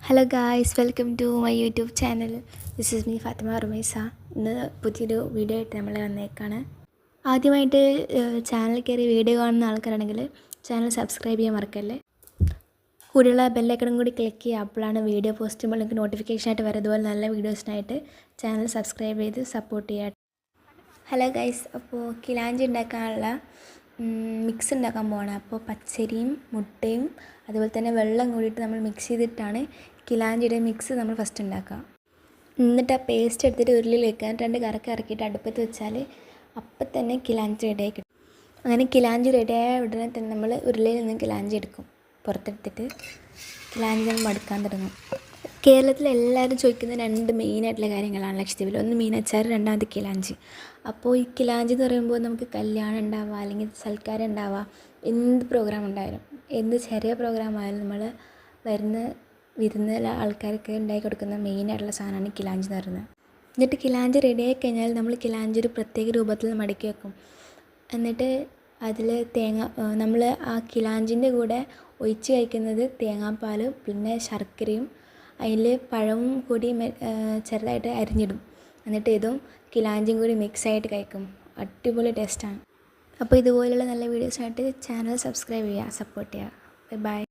Hello guys, welcome to my YouTube channel. This is me Fathima Rumaisa. ഇന്ന് പുതിയൊരു video ആയിട്ട് നമ്മൾ വന്നേക്കാണ്. ആദ്യമായിട്ട് ചാനൽ കയറി വീഡിയോ കാണുന്ന ആൾക്കാരാണെങ്കിൽ ചാനൽ സബ്സ്ക്രൈബ് ചെയ്യാൻ മറക്കല്ലേ. കൂടെയുള്ള ബെല്ലൈക്കണും കൂടി ക്ലിക്ക് ചെയ്യുക. അപ്പോഴാണ് വീഡിയോ പോസ്റ്റ് ചെയ്യുമ്പോൾ നിങ്ങൾക്ക് നോട്ടിഫിക്കേഷനായിട്ട് വരും. അതുപോലെ നല്ല വീഡിയോസിനായിട്ട് ചാനൽ സബ്സ്ക്രൈബ് ചെയ്ത് സപ്പോർട്ട് ചെയ്യുക. ഹലോ ഗൈസ്, അപ്പോൾ കിലാഞ്ചി ഉണ്ടാക്കാനുള്ള മിക്സ് ഉണ്ടാക്കാൻ പോവാണ്. അപ്പോൾ പച്ചരിയും മുട്ടയും അതുപോലെ തന്നെ വെള്ളം കൂടിയിട്ട് നമ്മൾ മിക്സ് ചെയ്തിട്ടാണ് കിലാഞ്ചിയുടെ മിക്സ് നമ്മൾ ഫസ്റ്റ് ഉണ്ടാക്കുക. എന്നിട്ട് ആ പേസ്റ്റ് എടുത്തിട്ട് ഉരുളിയിൽ വെക്കാൻ 2 കറക്ക് ഇറക്കിയിട്ട് അടുപ്പത്ത് വെച്ചാൽ അപ്പം തന്നെ കിലാഞ്ചി റെഡിയായി കിട്ടും. അങ്ങനെ കിലാഞ്ചി റെഡിയായ ഉടനെ തന്നെ നമ്മൾ ഉരുളിയിൽ നിന്ന് കിലാഞ്ചി എടുക്കും. പുറത്തെടുത്തിട്ട് കിലാഞ്ചി നമ്മൾ മടുക്കാൻ തുടങ്ങും. കേരളത്തിൽ എല്ലാവരും ചോദിക്കുന്ന 2 മെയിനായിട്ടുള്ള കാര്യങ്ങളാണ് ലക്ഷദ്വീപിൽ. ഒന്ന് മീനച്ചാർ, രണ്ടാമത് കിലാഞ്ചി. അപ്പോൾ ഈ കിലാഞ്ചി എന്ന് പറയുമ്പോൾ നമുക്ക് കല്യാണം ഉണ്ടാവുക, അല്ലെങ്കിൽ സൽക്കാരം ഉണ്ടാവുക, എന്ത് പ്രോഗ്രാം ഉണ്ടായാലും, എന്ത് ചെറിയ പ്രോഗ്രാം ആയാലും നമ്മൾ വരുന്ന വിരുന്ന ആൾക്കാർക്ക് ഉണ്ടാക്കി കൊടുക്കുന്ന മെയിനായിട്ടുള്ള സാധനമാണ് കിലാഞ്ചി എന്ന് പറയുന്നത്. എന്നിട്ട് കിലാഞ്ചി റെഡിയായി കഴിഞ്ഞാൽ നമ്മൾ കിലാഞ്ചി ഒരു പ്രത്യേക രൂപത്തിൽ മടക്കി വെക്കും. എന്നിട്ട് അതിൽ നമ്മൾ ആ കിലാഞ്ചിൻ്റെ കൂടെ ഒഴിച്ച് കഴിക്കുന്നത് തേങ്ങാപ്പാൽ, പിന്നെ ശർക്കരയും അതിൽ പഴവും കൂടി ചെറുതായിട്ട് അരിഞ്ഞിടും. എന്നിട്ട് ഇതും കിലാഞ്ചിയും കൂടി മിക്സായിട്ട് കഴിക്കും. അടിപൊളി ടേസ്റ്റാണ്. അപ്പോൾ ഇതുപോലുള്ള നല്ല വീഡിയോസായിട്ട് ചാനൽ സബ്സ്ക്രൈബ് ചെയ്യുക, സപ്പോർട്ട് ചെയ്യുക. ബൈ.